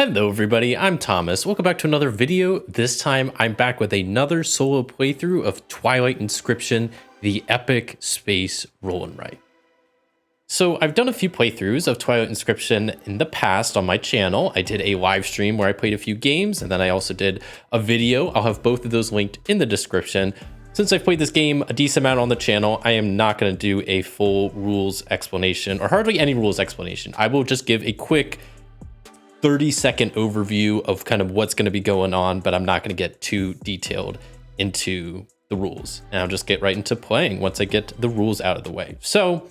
Hello everybody, I'm Thomas. Welcome back to another video. This time I'm back with another solo playthrough of Twilight Inscription, the epic space roll and write. So I've done a few playthroughs of Twilight Inscription in the past on my channel. I did a live stream where I played a few games, and then I also did a video. I'll have both of those linked in the description. Since I've played this game a decent amount on the channel, I am not going to do a full rules explanation or hardly any rules explanation. I will just give a quick 30-second overview of kind of what's going to be going on, but I'm not going to get too detailed into the rules. And I'll just get right into playing once I get the rules out of the way. So,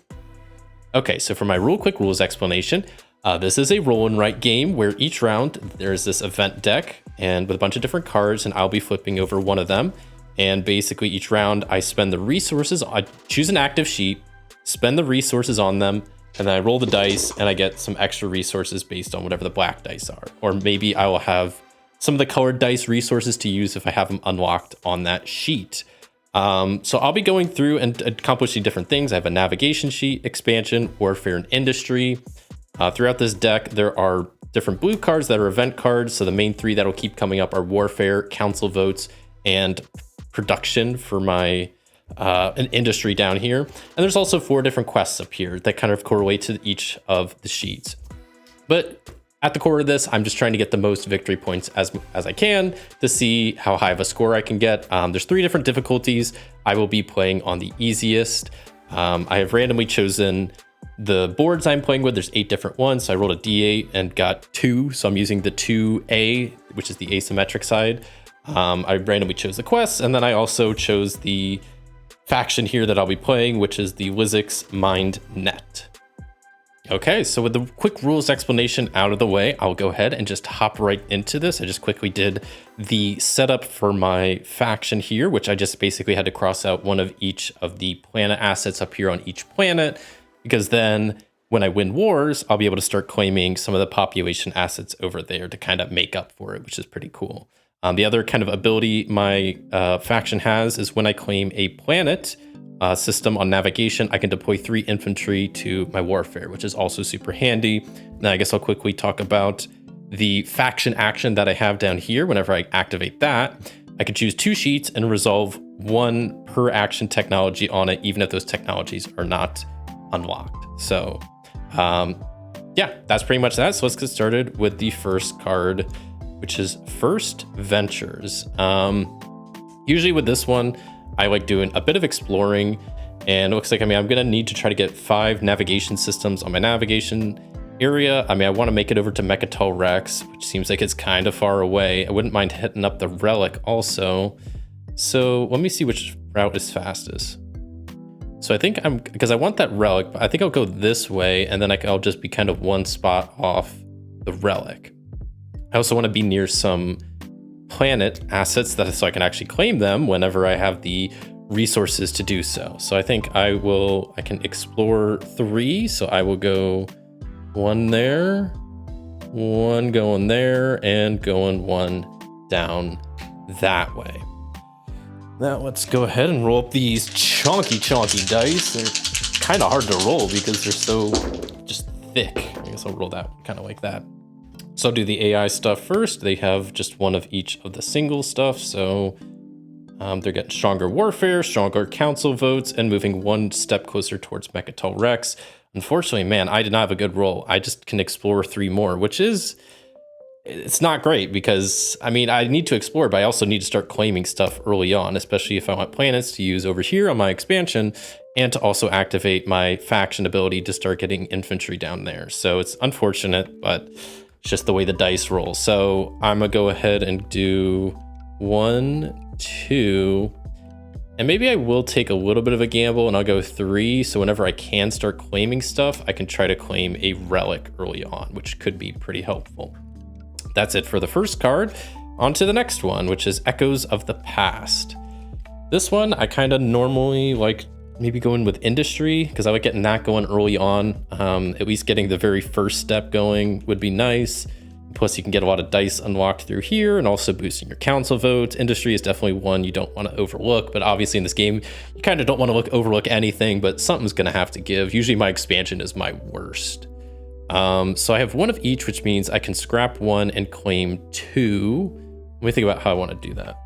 okay, so for my quick rules explanation, this is a roll and write game where each round there's this event deck and with a bunch of different cards, and I'll be flipping over one of them. And basically each round I spend the resources, I choose an active sheet, spend the resources on them, and then I roll the dice and I get some extra resources based on whatever the black dice are. Or maybe I will have some of the colored dice resources to use if I have them unlocked on that sheet. So I'll be going through and accomplishing different things. I have a navigation sheet, expansion, warfare, and industry. Throughout this deck, there are different blue cards that are event cards. So the main three that'll keep coming up are warfare, council votes, and production for my an industry down here. And there's also 4 different quests up here that kind of correlate to each of the sheets. But at the core of this, I'm just trying to get the most victory points as I can to see how high of a score I can get. There's 3 different difficulties. I will be playing on the easiest. I have randomly chosen the boards I'm playing with. There's 8 different ones. So I rolled a D8 and got 2. So I'm using the 2A, which is the asymmetric side. I randomly chose the quests, and then I also chose the faction here that I'll be playing, which is the Lizix Mind Net. Okay, so with the quick rules explanation out of the way, I'll go ahead and just hop right into this. I just quickly did the setup for my faction here, which I just basically had to cross out one of each of the planet assets up here on each planet, because then when I win wars, I'll be able to start claiming some of the population assets over there to kind of make up for it, which is pretty cool. The other kind of ability my faction has is when I claim a planet system on navigation, I can deploy 3 infantry to my warfare, which is also super handy. Now, I guess I'll quickly talk about the faction action that I have down here. Whenever I activate that, I can choose 2 sheets and resolve 1 per action technology on it, even if those technologies are not unlocked. So, yeah, that's pretty much that. So let's get started with the first card, which is First Ventures. Usually with this one, I like doing a bit of exploring, and it looks like, I'm gonna need to try to get 5 navigation systems on my navigation area. I want to make it over to Mechatol Rex, which seems like it's kind of far away. I wouldn't mind hitting up the Relic also. So let me see which route is fastest. So I think because I want that Relic, but I think I'll go this way, and then I'll just be kind of 1 spot off the Relic. I also want to be near some planet assets so I can actually claim them whenever I have the resources to do so. So I think I can explore 3. So I will go 1 there, 1 going there, and going 1 down that way. Now let's go ahead and roll up these chonky dice. They're kind of hard to roll because they're so just thick. I guess I'll roll that kind of like that. So I'll do the AI stuff first. They have just 1 of each of the single stuff. So they're getting stronger warfare, stronger council votes, and moving 1 step closer towards Mechatol Rex. Unfortunately, man, I did not have a good roll. I just can explore 3 more, which it's not great because, I need to explore, but I also need to start claiming stuff early on, especially if I want planets to use over here on my expansion, and to also activate my faction ability to start getting infantry down there. So it's unfortunate, but it's just the way the dice roll. So I'm gonna go ahead and do 1, 2, and maybe I will take a little bit of a gamble and I'll go 3. So whenever I can start claiming stuff, I can try to claim a relic early on, which could be pretty helpful. That's it for the first card. On to the next one, which is Echoes of the Past. This one, I kind of normally like maybe going with industry because I like getting that going early on. At least getting the very first step going would be nice. Plus you can get a lot of dice unlocked through here and also boosting your council votes. Industry is definitely one you don't want to overlook, but obviously in this game, you kind of don't want to overlook anything, but something's going to have to give. Usually my expansion is my worst. So I have one of each, which means I can scrap one and claim two. Let me think about how I want to do that.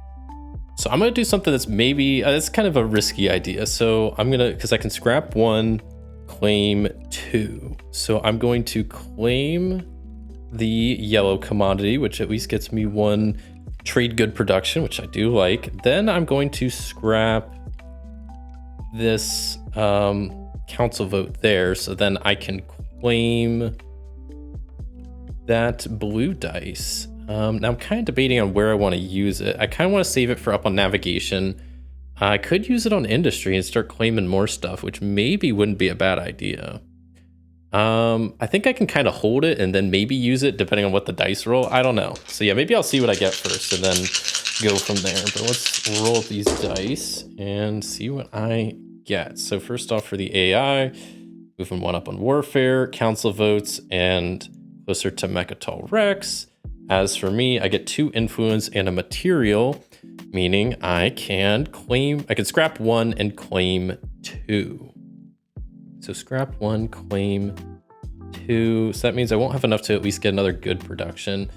So I'm going to do something that's maybe, it's kind of a risky idea. So I'm going to, because I can scrap one, claim two. So I'm going to claim the yellow commodity, which at least gets me one trade good production, which I do like. Then I'm going to scrap this council vote there. So then I can claim that blue dice. Now I'm kind of debating on where I want to use it. I kind of want to save it for up on navigation. I could use it on industry and start claiming more stuff, which maybe wouldn't be a bad idea. I think I can kind of hold it and then maybe use it depending on what the dice roll. I don't know. So yeah, maybe I'll see what I get first and then go from there. But let's roll these dice and see what I get. So first off, for the AI, moving one up on warfare, council votes, and closer to Mechatol Rex. As for me, I get 2 influence and a material, meaning I can scrap one and claim 2. So scrap one, claim 2. So that means I won't have enough to at least get another good production.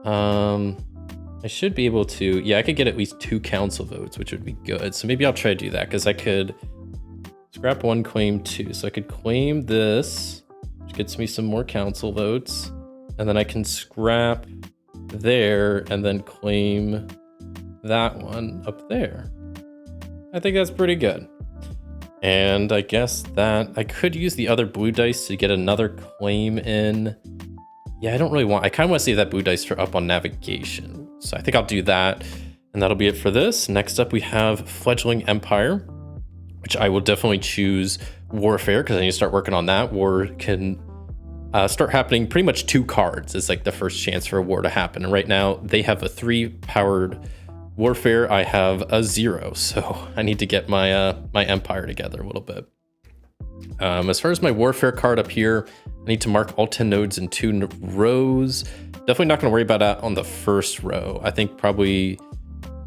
I should be able to, yeah, I could get at least 2 council votes, which would be good. So maybe I'll try to do that because I could scrap one, claim 2. So I could claim this, which gets me some more council votes. And then I can scrap there and then claim that one up there. I think that's pretty good. And I guess that I could use the other blue dice to get another claim in. Yeah, I don't really want, I kind of want to save that blue dice for up on navigation. So I think I'll do that. And that'll be it for this. Next up, we have Fledgling Empire, which I will definitely choose Warfare because I need to start working on that. War can start happening pretty much 2 cards is like the first chance for a war to happen. And right now they have a 3 powered warfare. I have a 0. So I need to get my my empire together a little bit. As far as my warfare card up here, I need to mark all 10 nodes in 2 rows. Definitely not going to worry about that on the first row. I think probably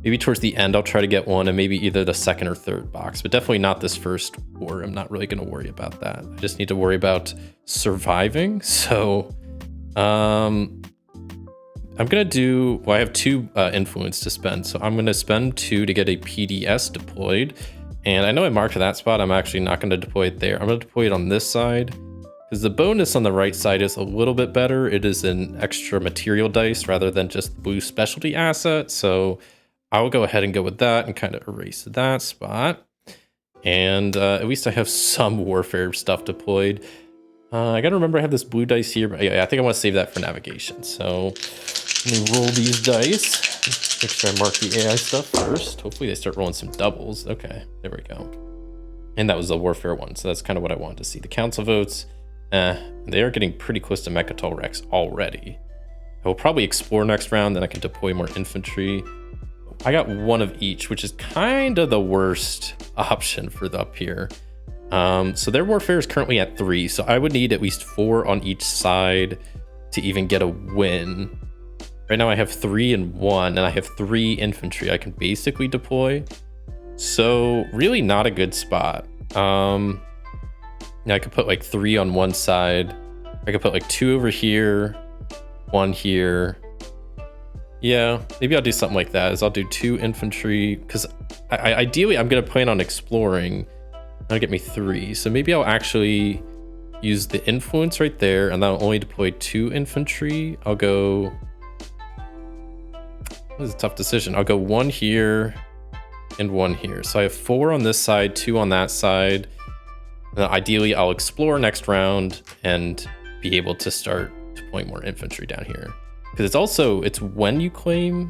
maybe towards the end, I'll try to get one and maybe either the second or third box, but definitely not this first war. I'm not really going to worry about that. I just need to worry about surviving. So I'm going to do, well, I have 2 influence to spend. So I'm going to spend 2 to get a PDS deployed. And I know I marked that spot. I'm actually not going to deploy it there. I'm going to deploy it on this side because the bonus on the right side is a little bit better. It is an extra material dice rather than just blue specialty asset. So I'll go ahead and go with that and kind of erase that spot. And at least I have some warfare stuff deployed. I got to remember I have this blue dice here, but yeah, I think I want to save that for navigation. So let me roll these dice. Make sure I mark the AI stuff first. Hopefully they start rolling some doubles. Okay, there we go. And that was the warfare one. So that's kind of what I wanted to see. The council votes, they are getting pretty close to Mechatol Rex already. I will probably explore next round, then I can deploy more infantry. I got 1 of each, which is kind of the worst option for the up here. So their warfare is currently at 3, so I would need at least 4 on each side to even get a win. Right now I have 3 and 1, and I have 3 infantry I can basically deploy. So really not a good spot. Now I could put like 3 on one side. I could put like 2 over here, 1 here. Yeah, maybe I'll do something like that. Is I'll do 2 infantry because ideally I'm gonna plan on exploring. That'll get me 3. So maybe I'll actually use the influence right there, and that'll only deploy 2 infantry. I'll go. This is a tough decision. I'll go 1 here and 1 here. So I have 4 on this side, 2 on that side. And then ideally, I'll explore next round and be able to start deploying more infantry down here. Because it's when you claim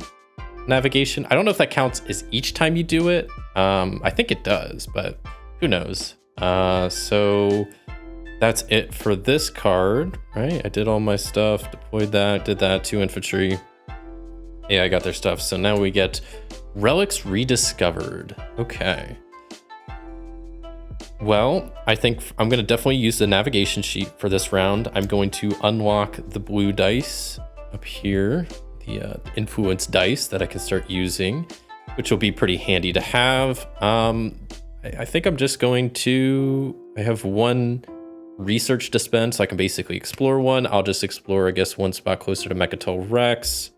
navigation. I don't know if that counts as each time you do it. I think it does, but who knows? So that's it for this card, right? I did all my stuff, deployed that, did that, 2 infantry. Yeah, I got their stuff. So now we get relics rediscovered. Okay. Well, I think I'm going to definitely use the navigation sheet for this round. I'm going to unlock the blue dice up here, the influence dice that I can start using, which will be pretty handy to have. I think I'm just going to, I have 1 research to spend, so I can basically explore one. I'll just explore, I guess, one spot closer to Mechatol Rex.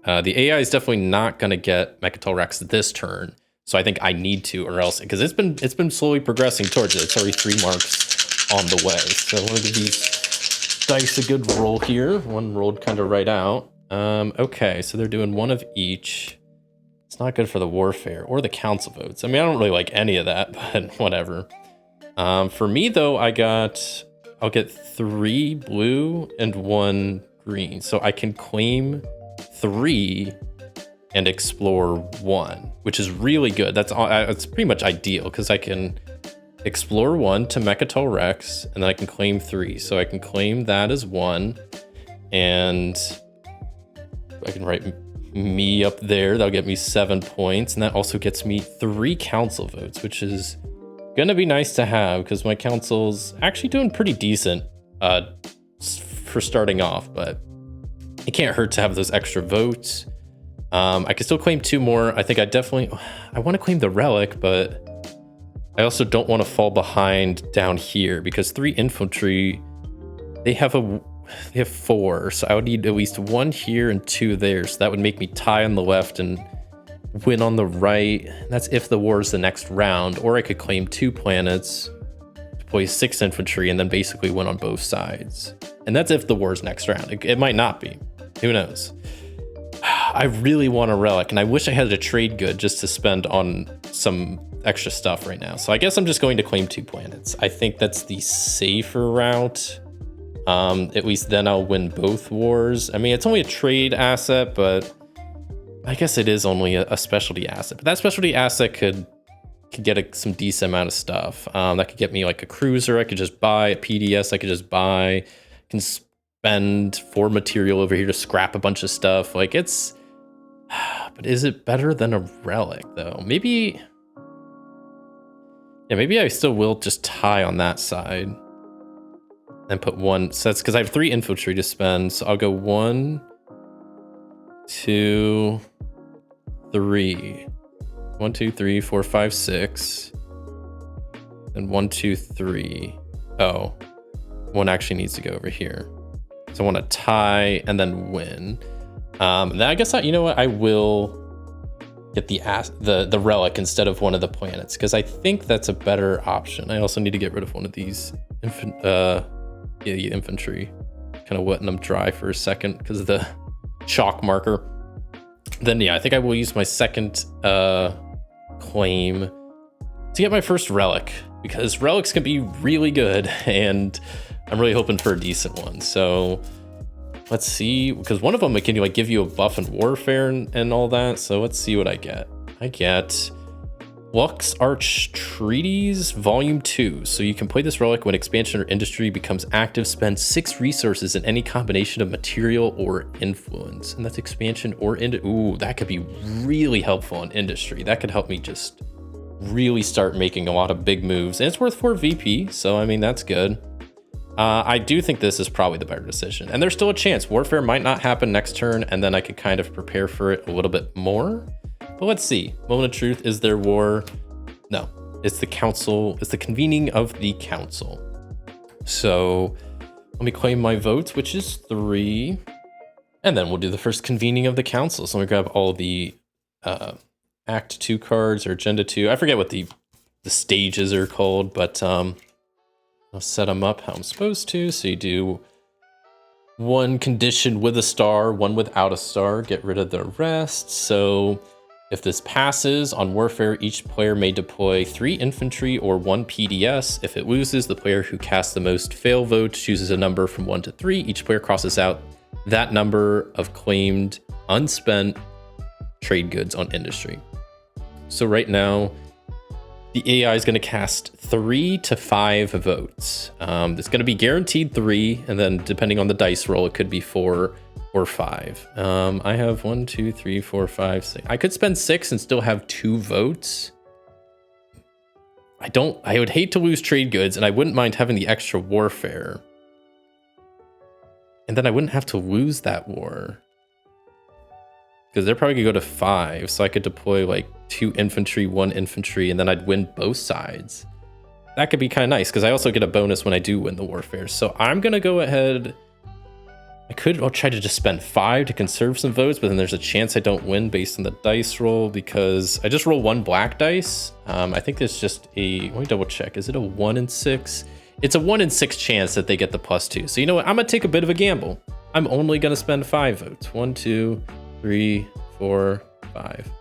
The AI is definitely not going to get Mechatol Rex this turn, so I think I need to, or else, because it's been slowly progressing towards it. It's already 3 marks on the way. So I want to give these dice a good roll here. One rolled kind of right out. Okay, so they're doing one of each. It's not good for the warfare or the council votes. I mean, I don't really like any of that, but whatever. For me though, I'll get 3 blue and 1 green, so I can claim 3 and explore 1, which is really good. It's pretty much ideal because I can explore 1 to Mechatol Rex, and then I can claim 3. So I can claim that as 1, and I can write me up there. That'll get me 7 points, and that also gets me 3 council votes, which is gonna be nice to have because my council's actually doing pretty decent for starting off, but it can't hurt to have those extra votes. I can still claim 2 more. I think I want to claim the relic, but I also don't want to fall behind down here because 3 infantry, they have 4, so I would need at least 1 here and 2 there, so that would make me tie on the left and win on the right. That's if the war is the next round, or I could claim 2 planets, deploy 6 infantry, and then basically win on both sides. And that's if the war is next round. It might not be. Who knows? I really want a relic, and I wish I had a trade good just to spend on some extra stuff right now. So I guess I'm just going to claim 2 planets. I think that's the safer route. At least then I'll win both wars. I mean, it's only a trade asset, but I guess it is only a specialty asset. But that specialty asset could get some decent amount of stuff. That could get me like a cruiser. I could just buy a PDS. I could just buy. Can spend 4 material over here to scrap a bunch of stuff. Like it's. But is it better than a relic though? Maybe. Yeah, maybe I still will just tie on that side. And put 1. So that's because I have 3 infantry to spend. So I'll go 1, 2, 3. 1, 2, 3, 4, 5, 6. And 1, 2, 3. Oh, 1 actually needs to go over here. So I want to tie and then win. Then I guess you know what? I will get the relic instead of one of the planets because I think that's a better option. I also need to get rid of one of these infantry. Kind of wetting them dry for a second because of the chalk marker. Then yeah, I think I will use my second claim to get my first relic because relics can be really good and I'm really hoping for a decent one. So let's see, because one of them can like give you a buff in warfare and all that. So let's see what I get. I get Lux Arch Treaties Volume 2. So you can play this relic when expansion or industry becomes active. Spend 6 resources in any combination of material or influence. And that's expansion or ooh, that could be really helpful in industry. That could help me just really start making a lot of big moves. And it's worth 4 VP, so I mean, that's good. I do think this is probably the better decision. And there's still a chance. Warfare might not happen next turn, and then I could kind of prepare for it a little bit more. But let's see. Moment of truth, is there war? No, it's the council. It's the convening of the council. So let me claim my votes, which is 3. And then we'll do the first convening of the council. So let me grab all the Act 2 cards or Agenda 2. I forget what the stages are called, but I'll set them up how I'm supposed to. So you do 1 condition with a star, 1 without a star, get rid of the rest. So if this passes on warfare, each player may deploy 3 infantry or 1 PDS. If it loses, the player who casts the most fail votes chooses a number from 1 to 3. Each player crosses out that number of claimed unspent trade goods on industry. So right now, the AI is going to cast 3 to 5 votes. It's going to be guaranteed 3, and then depending on the dice roll, it could be 4 or 5. I have 1, 2, 3, 4, 5, 6. I could spend 6 and still have 2 votes. I would hate to lose trade goods, and I wouldn't mind having the extra warfare. And then I wouldn't have to lose that war. Because they're probably gonna go to 5, so I could deploy like 2 infantry, 1 infantry, and then I'd win both sides. that could be kind of nice because I also get a bonus when I do win the warfare. So I'm going to go ahead. I'll try to just spend 5 to conserve some votes, but then there's a chance I don't win based on the dice roll because I just roll 1 black dice. I think there's just let me double check. Is it a 1 in 6? It's a 1 in 6 chance that they get the +2. So you know what? I'm going to take a bit of a gamble. I'm only going to spend 5 votes. 1, 2, 3, 4, 5.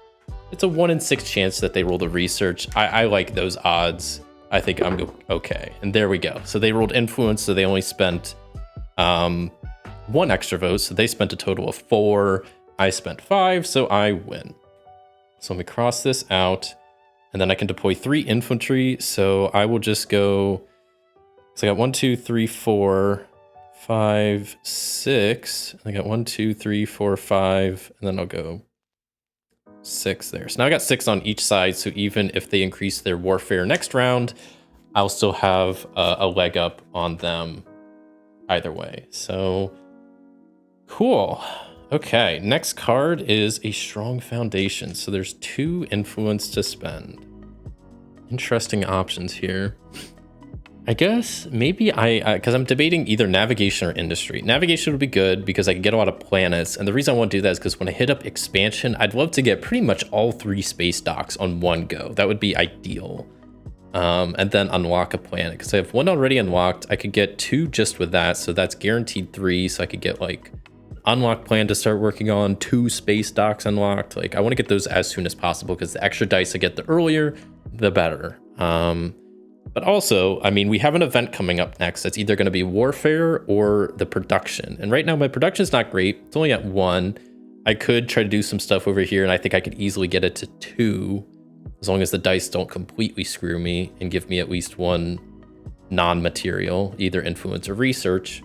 It's a 1 in 6 chance that they roll the research. I like those odds. I think I'm okay. And there we go. So they rolled influence, so they only spent 1 extra vote, so they spent a total of 4. I spent 5, so I win. So let me cross this out, and then I can deploy 3 infantry. So I will just go. So I got 1, 2, 3, 4, 5, 6. I got 1, 2, 3, 4, 5, and then I'll go 6 there. So now I got 6 on each side. So even if they increase their warfare next round, I'll still have a leg up on them either way. So cool. Okay, next card is a strong foundation. So there's 2 influence to spend. Interesting options here. I guess maybe because I'm debating either navigation or industry. Navigation would be good because I can get a lot of planets. And the reason I want to do that is because when I hit up expansion, I'd love to get pretty much all 3 space docks on one go. That would be ideal. And then unlock a planet because I have 1 already unlocked. I could get 2 just with that. So that's guaranteed 3. So I could get like unlock plan to start working on, 2 space docks unlocked. Like I want to get those as soon as possible because the extra dice I get the earlier, the better. But also, I mean, we have an event coming up next that's either going to be warfare or the production. And right now my production is not great. It's only at 1. I could try to do some stuff over here and I think I could easily get it to 2 as long as the dice don't completely screw me and give me at least 1 non-material, either influence or research.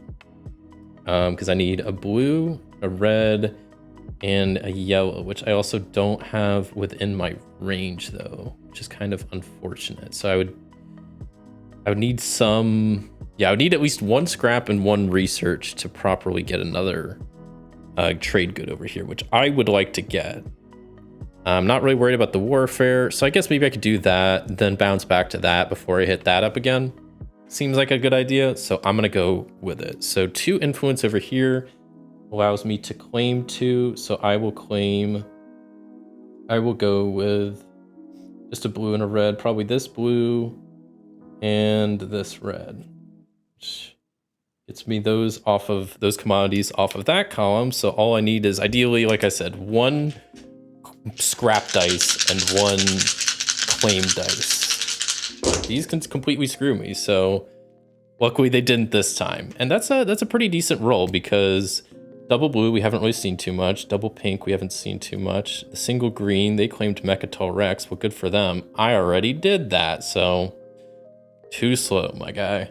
Because I need a blue, a red, and a yellow, which I also don't have within my range though, which is kind of unfortunate. So I would need some, I would need at least 1 scrap and 1 research to properly get another trade good over here, which I would like to get. I'm not really worried about the warfare, so I guess maybe I could do that, then bounce back to that before I hit that up again. Seems like a good idea, so I'm gonna go with it. So 2 influence over here allows me to claim 2, so I will go with just a blue and a red, probably this blue and this red, which gets me those commodities off of that column. So all I need is ideally, like I said, 1 scrap dice and 1 claim dice. These can completely screw me, so luckily they didn't this time. And that's a pretty decent roll because double blue we haven't really seen too much, double pink we haven't seen too much, the single green they claimed Mechatol Rex. Well, good for them. I already did that, so too slow, my guy.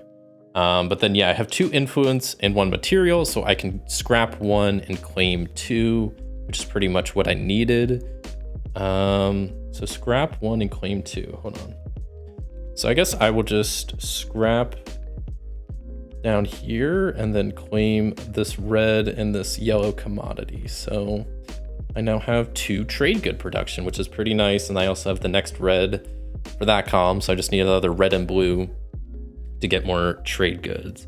But then I have 2 influence and 1 material, so I can scrap 1 and claim 2, which is pretty much what I needed. So scrap 1 and claim 2. Hold on. So I guess I will just scrap down here and then claim this red and this yellow commodity. So I now have 2 trade good production, which is pretty nice. And I also have the next red for that column. So I just need another red and blue to get more trade goods.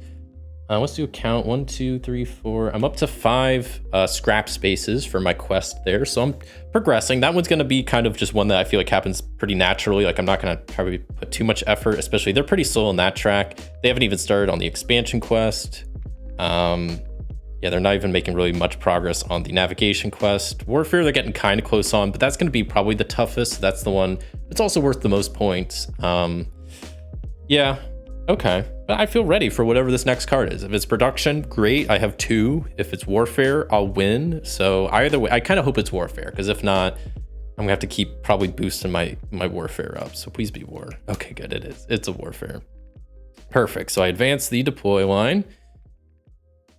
Let's do a count. 1, 2, 3, 4. I'm up to 5 scrap spaces for my quest there. So I'm progressing. That one's going to be kind of just one that I feel like happens pretty naturally. Like I'm not going to probably put too much effort, especially they're pretty slow on that track. They haven't even started on the expansion quest. They're not even making really much progress on the navigation quest. Warfare, they're getting kind of close on, but that's going to be probably the toughest. That's the one. It's also worth the most points. Okay, but I feel ready for whatever this next card is. If it's production, great. I have 2. If it's warfare, I'll win. So either way, I kind of hope it's warfare, because if not, I'm gonna have to keep probably boosting my warfare up. So please be war. Okay, good. It is. It's a warfare. Perfect. So I advance the deploy line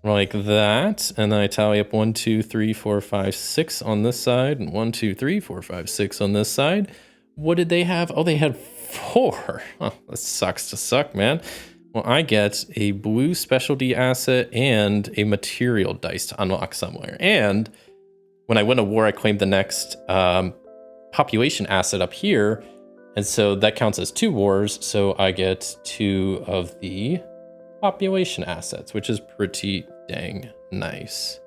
like that, and then I tally up 1, 2, 3, 4, 5, 6 on this side, and 1, 2, 3, 4, 5, 6 on this side. What did they have? Oh, they had 4. Oh, that sucks to suck, man. Well, I get a blue specialty asset and a material dice to unlock somewhere. And when I win a war, I claim the next population asset up here. And so that counts as 2 wars. So I get 2 of the population assets, which is pretty dang nice.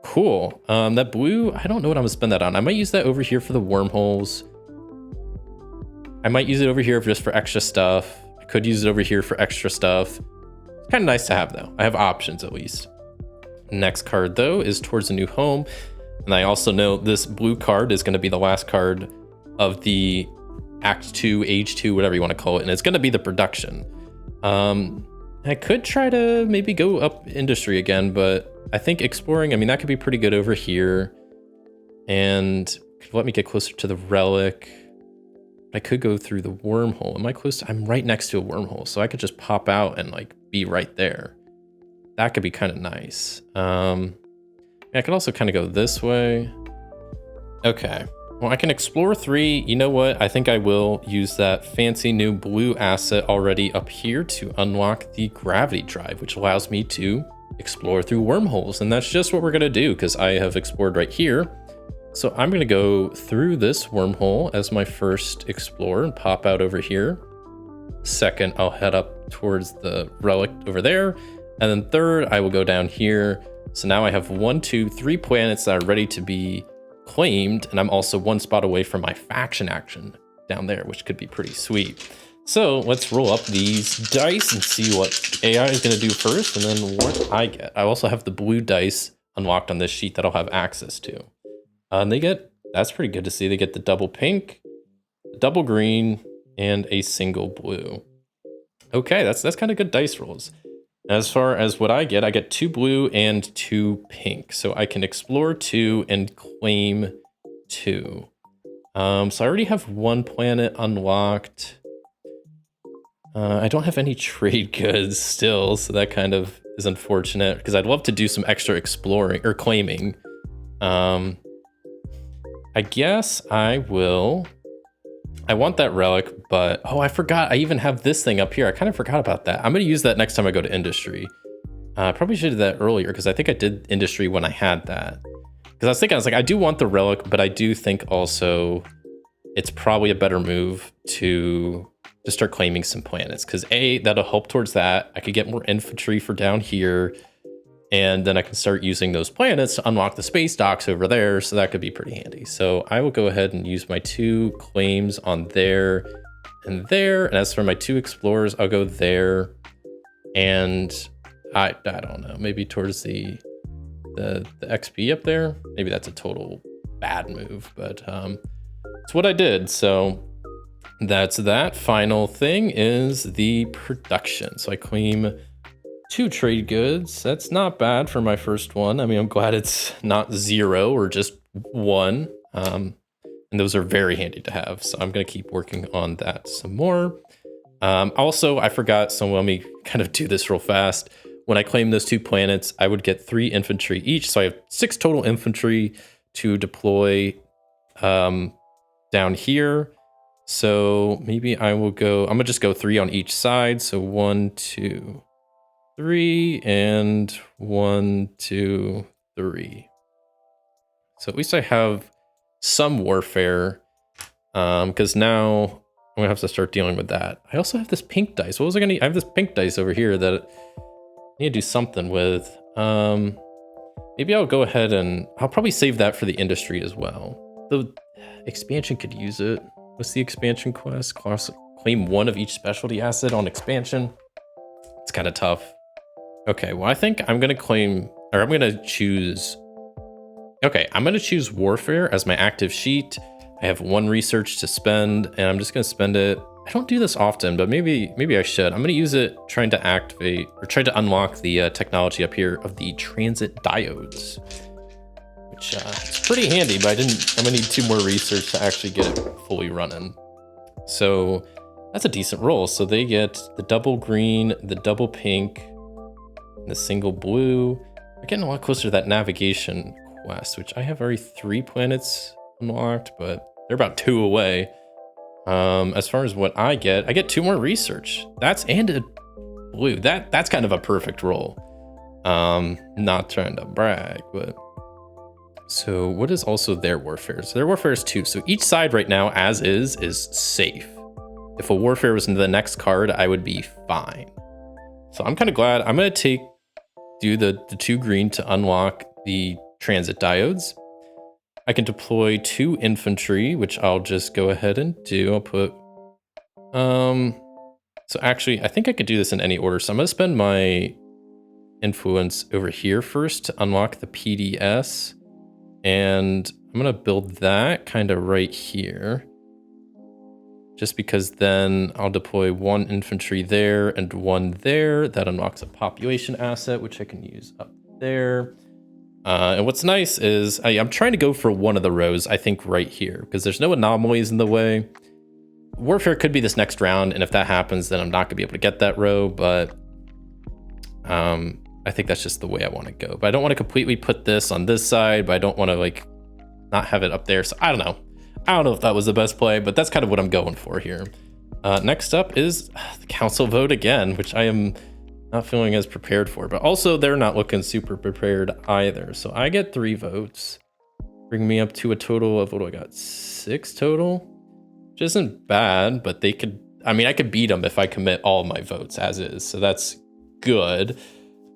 Cool. That blue, I don't know what I'm gonna spend that on. I might use that over here for the wormholes. I might use it over here just for extra stuff. I could use it over here for extra stuff. It's kind of nice to have though. I have options at least. Next card though is towards a new home. And I also know this blue card is gonna be the last card of the Act 2, Age 2, whatever you want to call it. And it's gonna be the production. I could try to maybe go up industry again, but I think exploring, I mean, that could be pretty good over here. And let me get closer to the relic. I could go through the wormhole. Am I close? I'm right next to a wormhole, so I could just pop out and like be right there. That could be kind of nice. I could also kind of go this way. Okay. Well, I can explore 3. You know what? I think I will use that fancy new blue asset already up here to unlock the gravity drive, which allows me to explore through wormholes. And that's just what we're going to do because I have explored right here. So I'm going to go through this wormhole as my first explore and pop out over here. Second, I'll head up towards the relic over there. And then third, I will go down here. So now I have 1, 2, 3 planets that are ready to be claimed, and I'm also 1 spot away from my faction action down there, which could be pretty sweet. So let's roll up these dice and see what AI is going to do first, and then what I get. I also have the blue dice unlocked on this sheet that I'll have access to. And they get, that's pretty good to see, they get the double pink, the double green, and a single blue. Okay, that's kind of good dice rolls. As far as what I get 2 blue and 2 pink. So I can explore 2 and claim 2. So I already have 1 planet unlocked. I don't have any trade goods still, so that kind of is unfortunate because I'd love to do some extra exploring or claiming. I guess I will. I want that relic, but oh, I forgot. I even have this thing up here. I kind of forgot about that. I'm going to use that next time I go to industry. I probably should have did that earlier because I think I did industry when I had that. Because I was thinking, I was like, I do want the relic, but I do think also it's probably a better move to start claiming some planets because A, that'll help towards that. I could get more infantry for down here. And then I can start using those planets to unlock the space docks over there. So that could be pretty handy. So I will go ahead and use my 2 claims on there and there. And as for my 2 explorers, I'll go there. And I don't know, maybe towards the XP up there. Maybe that's a total bad move, but it's what I did. So that's that. Final thing is the production. So I claim 2 trade goods. That's not bad for my first one. I mean, I'm glad it's not 0 or just 1. And those are very handy to have. So I'm going to keep working on that some more. Also, I forgot, so let me kind of do this real fast. When I claim those 2 planets, I would get 3 infantry each. So I have 6 total infantry to deploy down here. So maybe I will go, I'm going to just go 3 on each side. So 1, 2, 3 and 1, 2, 3. So at least I have some warfare because now I'm gonna have to start dealing with that. I also have this pink dice. What was I gonna? I have this pink dice over here that I need to do something with. Maybe I'll go ahead and I'll probably save that for the industry as well. The expansion could use it. What's the expansion quest? Claim 1 of each specialty asset on expansion. It's kind of tough. Okay, well, I think I'm going to claim, or I'm going to choose. Okay, I'm going to choose warfare as my active sheet. I have 1 research to spend, and I'm just going to spend it. I don't do this often, but maybe I should. I'm going to use it trying to activate or try to unlock the technology up here of the transit diodes, which is pretty handy, but I'm going to need 2 more research to actually get it fully running. So that's a decent roll. So they get the double green, the double pink, the single blue. We're getting a lot closer to that navigation quest, which I have already 3 planets unlocked, but they're about 2 away. As far as what I get 2 more research. That's and a blue. That's kind of a perfect roll. Not trying to brag, but So what is also their warfare? So their warfare is 2. So each side right now, as is safe. If a warfare was in the next card, I would be fine. So I'm kind of glad. I'm going to do the 2 green to unlock the transit diodes. I can deploy 2 infantry, which I'll just go ahead and do. I'll put, so actually, I think I could do this in any order. So I'm going to spend my influence over here first to unlock the PDS. And I'm going to build that kind of right here. Just because then I'll deploy 1 infantry there and 1 there. That unlocks a population asset, which I can use up there. And what's nice is I'm trying to go for one of the rows, I think right here, because there's no anomalies in the way. Warfare could be this next round, and if that happens, then I'm not going to be able to get that row, but I think that's just the way I want to go. But I don't want to completely put this on this side, but I don't want to like not have it up there. So I don't know. I don't know if that was the best play, but that's kind of what I'm going for here. Next up is the council vote again, which I am not feeling as prepared for, but also they're not looking super prepared either. So I get 3 votes, bring me up to a total of, what do I got? 6 total, which isn't bad, but they could, I mean, I could beat them if I commit all my votes as is. So that's good.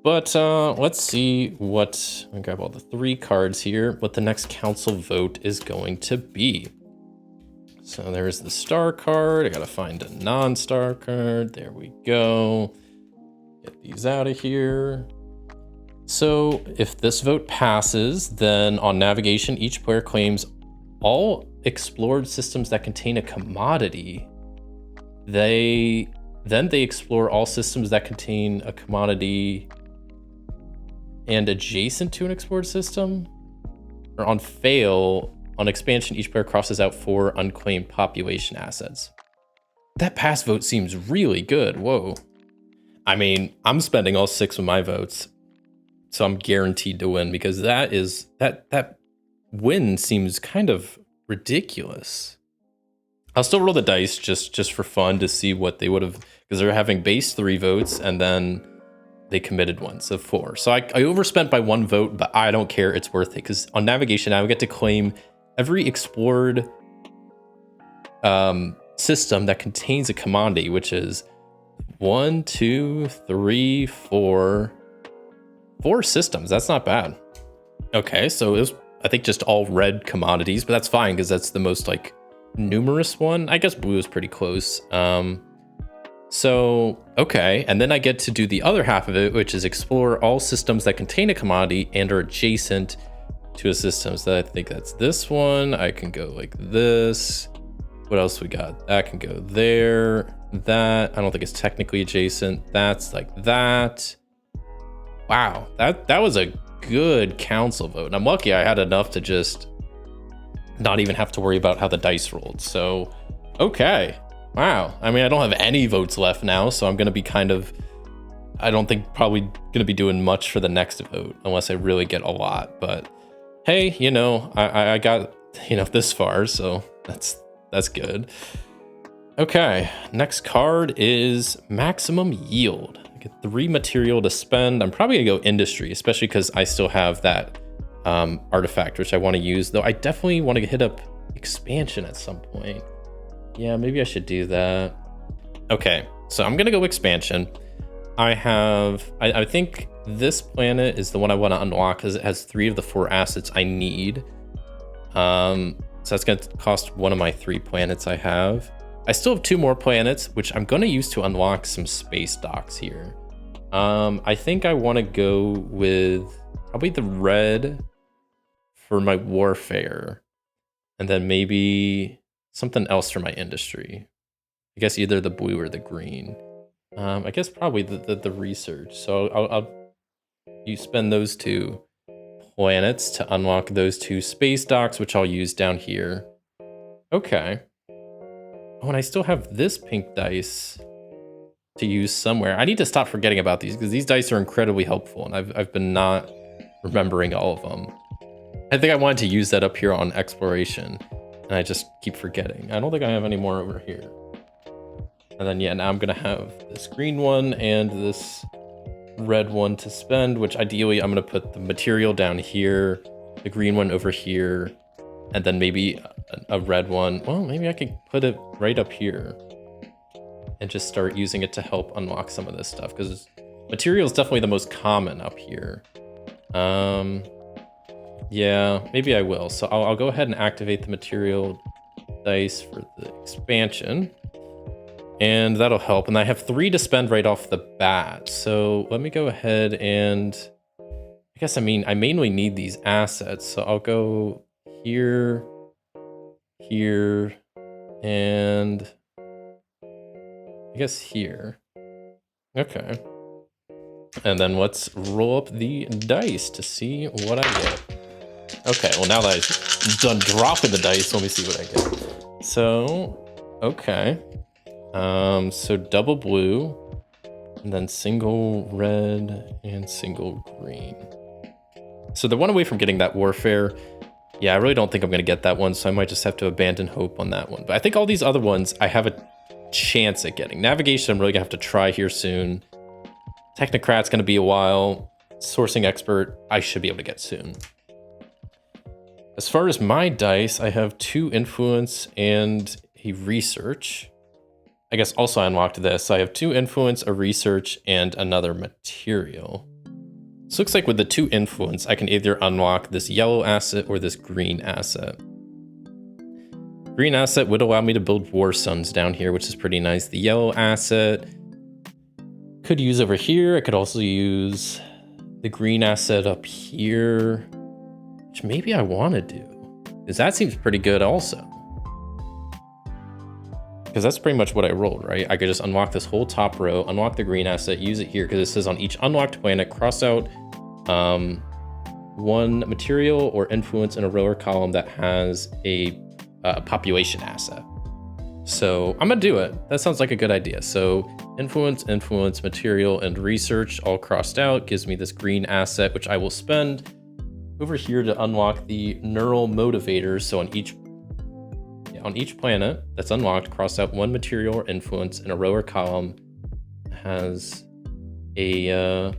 But let's see what, I'm gonna grab all the 3 cards here, what the next council vote is going to be. So there's the star card. I gotta find a non-star card. There we go. Get these out of here. So if this vote passes, then on navigation, each player claims all explored systems that contain a commodity. Then they explore all systems that contain a commodity and adjacent to an explored system. Or on fail, on expansion, each player crosses out 4 unclaimed population assets. That pass vote seems really good. Whoa. I mean, I'm spending all 6 of my votes, so I'm guaranteed to win, because that win seems kind of ridiculous. I'll still roll the dice just for fun to see what they would have, because they're having base 3 votes and then they committed 1, so 4. So I overspent by 1 vote, but I don't care. It's worth it, because on navigation I would get to claim every explored system that contains a commodity, which is 1, 2, 3, 4 systems. That's not bad. Okay, so it was, I think, just all red commodities, but that's fine because that's the most like numerous one. I guess blue is pretty close. So okay, and then I get to do the other half of it, which is explore all systems that contain a commodity and are adjacent to a system. So I think that's this one. I can go like this. What else we got? That can go there. That, I don't think it's technically adjacent. That's like that. Wow, that was a good council vote. And I'm lucky I had enough to just not even have to worry about how the dice rolled. So, okay. Wow. I mean, I don't have any votes left now, so I'm going to be kind of, I don't think probably going to be doing much for the next vote unless I really get a lot. But hey, you know, I got, you know, this far, so that's good. Okay, next card is maximum yield. I get 3 material to spend. I'm probably gonna go industry, especially because I still have that artifact, which I want to use, though I definitely want to hit up expansion at some point. Yeah, maybe I should do that. Okay, so I'm gonna go expansion. I think this planet is the one I want to unlock because it has 3 of the 4 assets I need. So that's gonna cost 1 of my 3 planets I have. I still have 2 more planets, which I'm gonna use to unlock some space docks here. I think I want to go with probably the red for my warfare, and then maybe something else for my industry. I guess either the blue or the green. I guess probably the research. So you spend those 2 planets to unlock those 2 space docks, which I'll use down here. Okay. Oh, and I still have this pink dice to use somewhere. I need to stop forgetting about these because these dice are incredibly helpful, and I've been not remembering all of them. I think I wanted to use that up here on exploration, and I just keep forgetting. I don't think I have any more over here. And then, yeah, now I'm gonna have this green one and this red one to spend, which ideally I'm gonna put the material down here the green one over here, and then maybe a red one. Well, maybe I could put it right up here and just start using it to help unlock some of this stuff, because material is definitely the most common up here. Yeah, maybe I will. So I'll go ahead and activate the material dice for the expansion, and that'll help. And I have 3 to spend right off the bat. So let me go ahead and I mainly need these assets. So I'll go here, here, and I guess here. Okay. And then let's roll up the dice to see what I get. Okay, well now that I've done dropping the dice, let me see what I get. So, okay. So double blue, and then single red and single green. So they're one away from getting that warfare. Yeah, I really don't think I'm gonna get that one, so I might just have to abandon hope on that one. But I think all these other ones I have a chance at getting. Navigation, I'm really gonna have to try here soon. Technocrat's gonna be a while. Sourcing expert, I should be able to get soon. As far as my dice, I have 2 influence and a research. I guess also I unlocked this. So I have 2 influence, a research, and another material. So it looks like with the 2 influence, I can either unlock this yellow asset or this green asset. Green asset would allow me to build war suns down here, which is pretty nice. The yellow asset could use over here. I could also use the green asset up here, which maybe I want to do, because that seems pretty good also. Because that's pretty much what I rolled, right? I could just unlock this whole top row, unlock the green asset, use it here, because it says on each unlocked planet, cross out 1 material or influence in a row or column that has a population asset. So I'm gonna do it. That sounds like a good idea. So influence, material, and research all crossed out gives me this green asset, which I will spend over here to unlock the neural motivators. So on each planet that's unlocked, cross out 1 material or influence in a row or column has a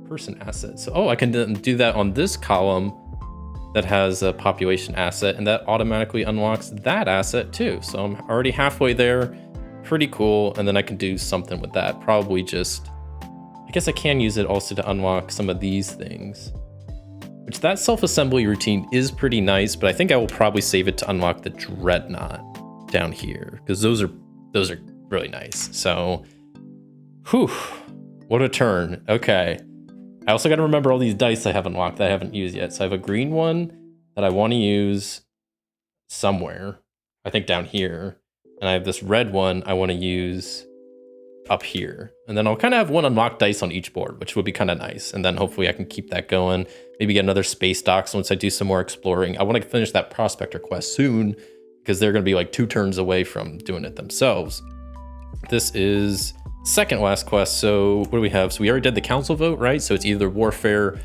person asset. So I can then do that on this column that has a population asset, and that automatically unlocks that asset too. So I'm already halfway there. Pretty cool. And then I can do something with that. Probably just, I guess I can use it also to unlock some of these things. Which that self-assembly routine is pretty nice, but I think I will probably save it to unlock the dreadnought down here, because those are really nice. So, whew, what a turn. Okay. I also got to remember all these dice I have unlocked that I haven't used yet. So I have a green one that I want to use somewhere, I think down here. And I have this red one I want to use up here. And then I'll kind of have 1 unlocked dice on each board, which would be kind of nice. And then hopefully I can keep that going. Maybe get another space docks once I do some more exploring. I want to finish that prospector quest soon, because they're going to be like 2 turns away from doing it themselves. This is second last quest. So what do we have? So we already did the council vote, right? So it's either warfare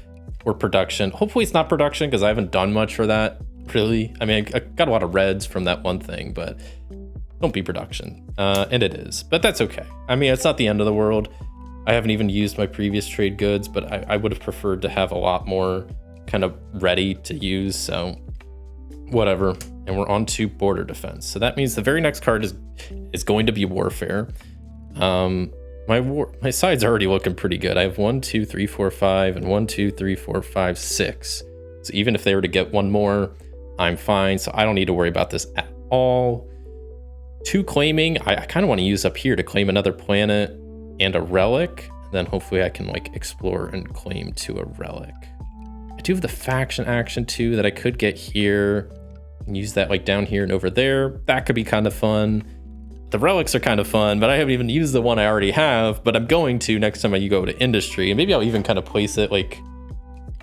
or production. Hopefully it's not production, because I haven't done much for that, really. I mean, I got a lot of reds from that one thing, but don't be production. And it is, but that's okay. I mean, it's not the end of the world. I haven't even used my previous trade goods, but I would have preferred to have a lot more kind of ready to use, so whatever. And we're on to border defense. So that means the very next card is going to be warfare. My side's already looking pretty good. I have 1, 2, 3, 4, 5, and 1, 2, 3, 4, 5, 6. So even if they were to get 1 more, I'm fine. So I don't need to worry about this at all. 2 claiming, I kind of want to use up here to claim another planet and a relic. Then hopefully I can like explore and claim to a relic. I do have the faction action too that I could get here and use that like down here and over there. That could be kind of fun. The relics are kind of fun, but I haven't even used the one I already have, but I'm going to next time I go to industry. And maybe I'll even kind of place it like,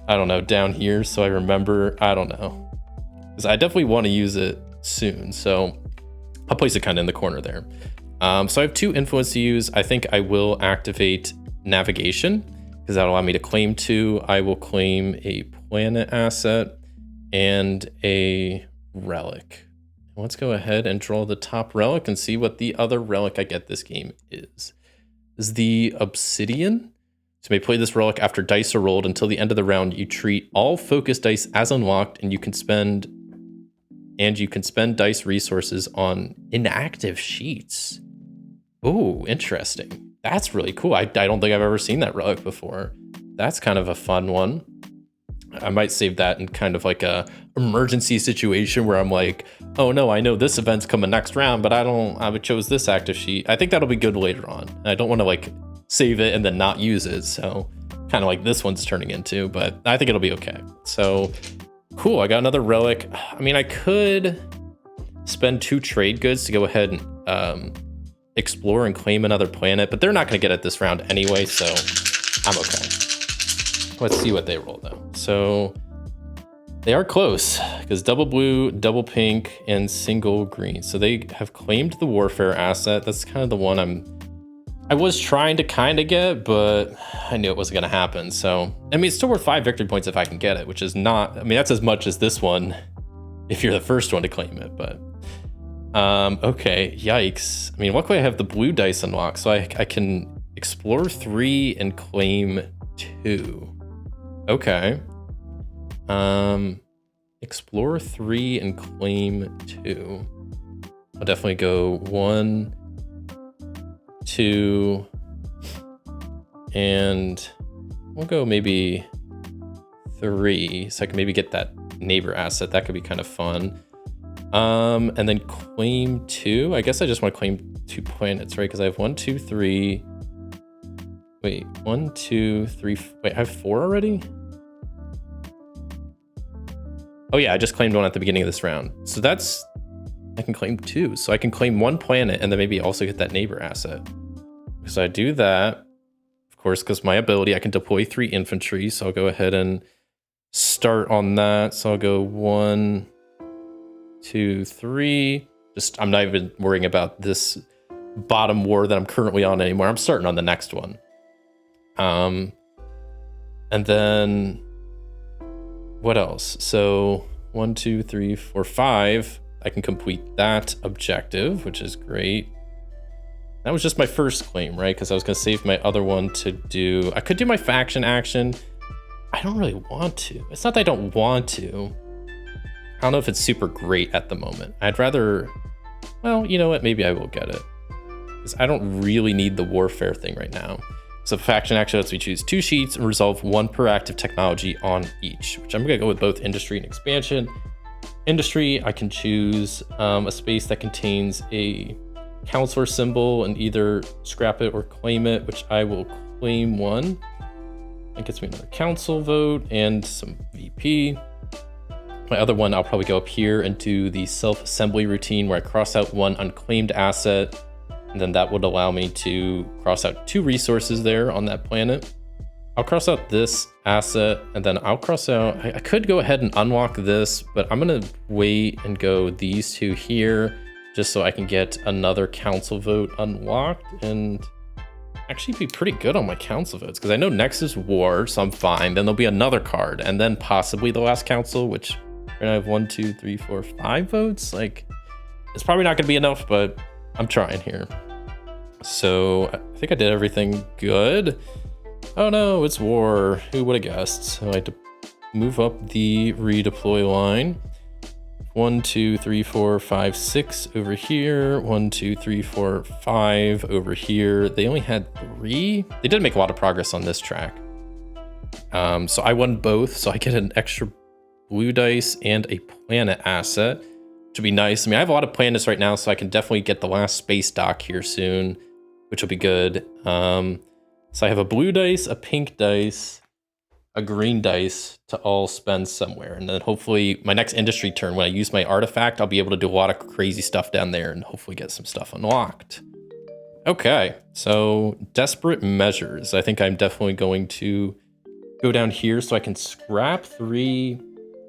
I don't know, down here so I remember. I don't know. Because I definitely want to use it soon. So I'll place it kind of in the corner there. So I have 2 influence to use. I think I will activate navigation, because that'll allow me to claim 2. I will claim a planet asset and a relic. Let's go ahead and draw the top relic and see what the other relic I get this game is. Is the obsidian. So you may play this relic after dice are rolled. Until the end of the round, you treat all focus dice as unlocked, and you can spend dice resources on inactive sheets. Oh, interesting. That's really cool. I don't think I've ever seen that relic before. That's kind of a fun one. I might save that in kind of like a emergency situation where I'm like, oh no, I know this event's coming next round, but I chose this active sheet. I think that'll be good later on. I don't want to like save it and then not use it. So kind of like this one's turning into, but I think it'll be okay. So cool. I got another relic. I mean, I could spend 2 trade goods to go ahead and explore and claim another planet, but they're not going to get it this round anyway. So I'm okay. Let's see what they roll though. So they are close because double blue, double pink, and single green. So they have claimed the warfare asset. That's kind of the one I was trying to kind of get, but I knew it wasn't going to happen. So, I mean, it's still worth 5 victory points if I can get it, which is not, I mean, that's as much as this one if you're the first one to claim it, but okay, yikes. I mean, luckily I have the blue dice unlocked, so I can explore 3 and claim 2. Okay. Explore 3 and claim 2. I'll definitely go 1, 2, and we'll go maybe 3, so I can maybe get that neighbor asset. That could be kind of fun. And then claim 2. I guess I just want to claim 2 planets, right? Because I have 1, 2, 3. Wait, 1, 2, 3. Wait, I have 4 already? Oh yeah, I just claimed 1 at the beginning of this round. So that's, I can claim 2. So I can claim 1 planet and then maybe also get that neighbor asset. So I do that, of course, because my ability, I can deploy 3 infantry. So I'll go ahead and start on that. So I'll go 1, 2, 3. Just, I'm not even worrying about this bottom war that I'm currently on anymore. I'm starting on the next one. And then what else? So 1, 2, 3, 4, 5. I can complete that objective, which is great. That was just my first claim, right? Because I was going to save my other one to do. I could do my faction action. I don't really want to. It's not that I don't want to. I don't know if it's super great at the moment. I'd rather, well, you know what? Maybe I will get it. Because I don't really need the warfare thing right now. So faction action lets me choose 2 sheets and resolve 1 per active technology on each, which I'm going to go with both industry and expansion. Industry, I can choose a space that contains a counselor symbol and either scrap it or claim it, which I will claim 1. That gets me another council vote and some VP. My other one, I'll probably go up here and do the self-assembly routine where I cross out 1 unclaimed asset. And then that would allow me to cross out 2 resources there on that planet. I'll cross out this asset and then I'll cross out, I could go ahead and unlock this, but I'm gonna wait and go these 2 here just so I can get another council vote unlocked and actually be pretty good on my council votes because I know next is war, so I'm fine. Then there'll be another card and then possibly the last council, which we're gonna have 1, 2, 3, 4, 5 votes. Like, it's probably not gonna be enough, but I'm trying here. So I think I did everything good. Oh no, it's war. Who would have guessed? So I had to move up the redeploy line. 1, 2, 3, 4, 5, 6 over here. 1, 2, 3, 4, 5 over here. They only had 3. They did make a lot of progress on this track. So I won both. So I get an extra blue dice and a planet asset, which would be nice. I mean, I have a lot of planets right now, so I can definitely get the last space dock here soon, which will be good. So I have a blue dice, a pink dice, a green dice to all spend somewhere. And then hopefully my next industry turn, when I use my artifact, I'll be able to do a lot of crazy stuff down there and hopefully get some stuff unlocked. Okay, so desperate measures. I think I'm definitely going to go down here so I can scrap 3.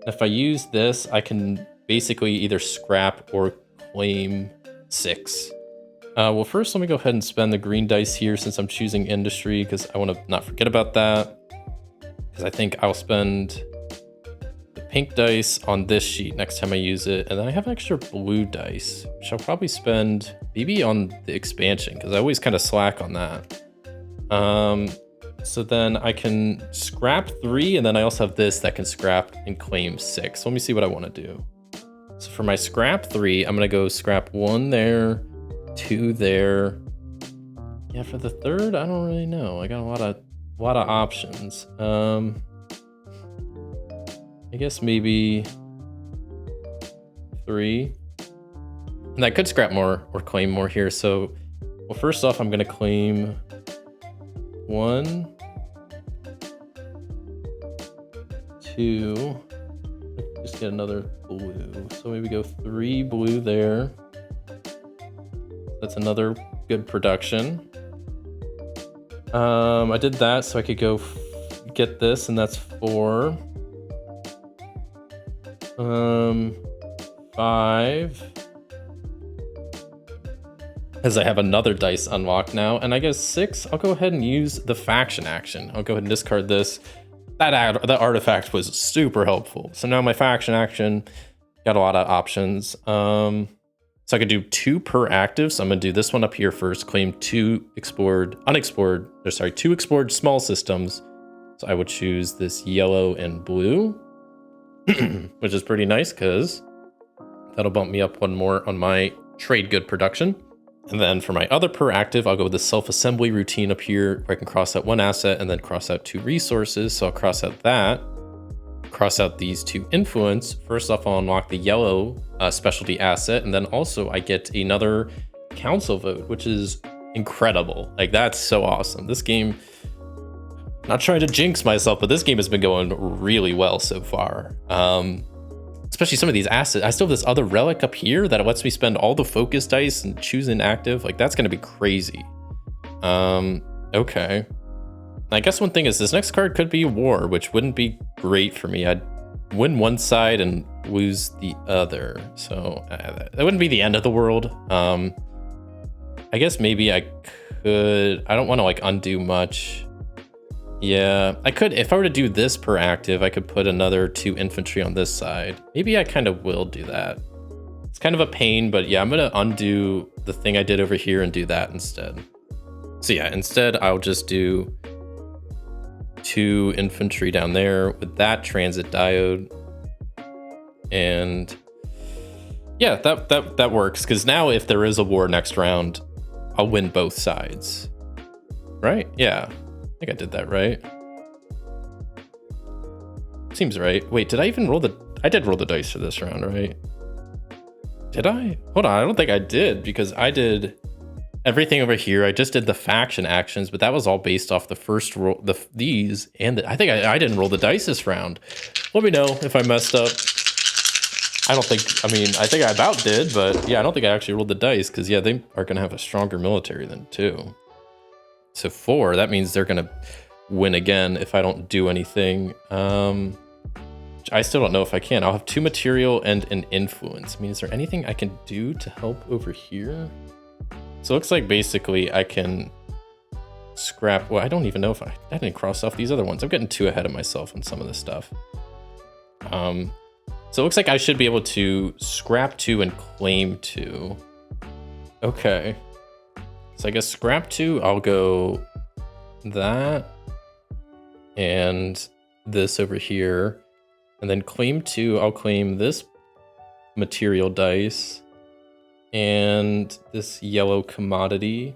If I use this, I can basically either scrap or claim 6. Well, first, let me go ahead and spend the green dice here since I'm choosing industry because I want to not forget about that. Because I think I'll spend the pink dice on this sheet next time I use it. And then I have extra blue dice, which I'll probably spend maybe on the expansion because I always kind of slack on that. So then I can scrap 3, and then I also have this that can scrap and claim 6. So let me see what I want to do. So for my scrap 3, I'm gonna go scrap 1 there, 2 there. Yeah, for the third, I don't really know. I got a lot of options. I guess maybe 3. And I could scrap more or claim more here. So, well, first off, I'm gonna claim 1, 2. Just get another blue. So maybe go 3 blue there. That's another good production. I did that so I could go get this, and that's 4. 5. As I have another dice unlocked now, and I guess 6, I'll go ahead and use the faction action. I'll go ahead and discard this. That artifact was super helpful. So now my faction action, got a lot of options. So I could do 2 per active. So I'm gonna do this one up here first, claim 2 explored small systems. So I would choose this yellow and blue, which is pretty nice because that'll bump me up 1 more on my trade good production. And then for my other per active, I'll go with the self-assembly routine up here where I can cross out 1 asset and then cross out 2 resources. So I'll cross out that, cross out these 2 influence. First off, I'll unlock the yellow specialty asset. And then also I get another council vote, which is incredible. Like, that's so awesome. This game, not trying to jinx myself, but this game has been going really well so far. Especially some of these assets. I still have this other relic up here that lets me spend all the focus dice and choose inactive. Like, that's gonna be crazy. Okay. I guess one thing is this next card could be war, which wouldn't be great for me. I'd win one side and lose the other. So that wouldn't be the end of the world. I guess maybe I could, I don't want to like undo much. Yeah, I could, if I were to do this per active, I could put another 2 infantry on this side. Maybe I kind of will do that. It's kind of a pain, but yeah, I'm gonna undo the thing I did over here and do that instead. So yeah, instead I'll just do 2 infantry down there with that transit diode. And yeah, that works, because now if there is a war next round, I'll win both sides. Right? Yeah. I think I did that right. Seems right. Wait, did I even roll I did roll the dice for this round, right? Did I? Hold on, I don't think I did, because I did everything over here. I just did the faction actions, but that was all based off the first roll, these, and I think I didn't roll the dice this round. Let me know if I messed up. I think I about did, but yeah, I don't think I actually rolled the dice, because yeah, they are gonna have a stronger military than 2. So 4, that means they're gonna win again if I don't do anything. I still don't know if I can. I'll have 2 material and an influence. I mean, is there anything I can do to help over here? So it looks like basically I can scrap, well, I don't even know if I didn't cross off these other ones. I'm getting too ahead of myself on some of this stuff. So it looks like I should be able to scrap 2 and claim 2. Okay. So I guess scrap 2, I'll go that and this over here. And then claim 2, I'll claim this material dice and this yellow commodity,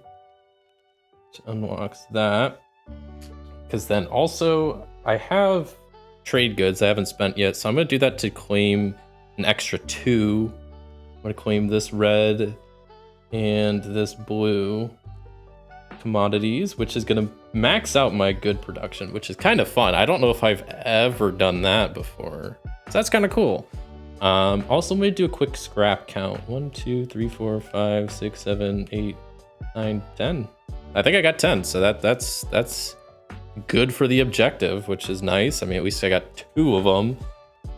which unlocks that. Because then also I have trade goods I haven't spent yet. So I'm going to do that to claim an extra 2. I'm going to claim this red and this blue commodities, which is going to max out my good production, which is kind of fun. I don't know if I've ever done that before, so that's kind of cool. Also, let me do a quick scrap count. 1, 2, 3, 4, 5, 6, 7, 8, 9, 10. I think I got 10, so that's good for the objective, which is nice. I mean, at least I got 2 of them.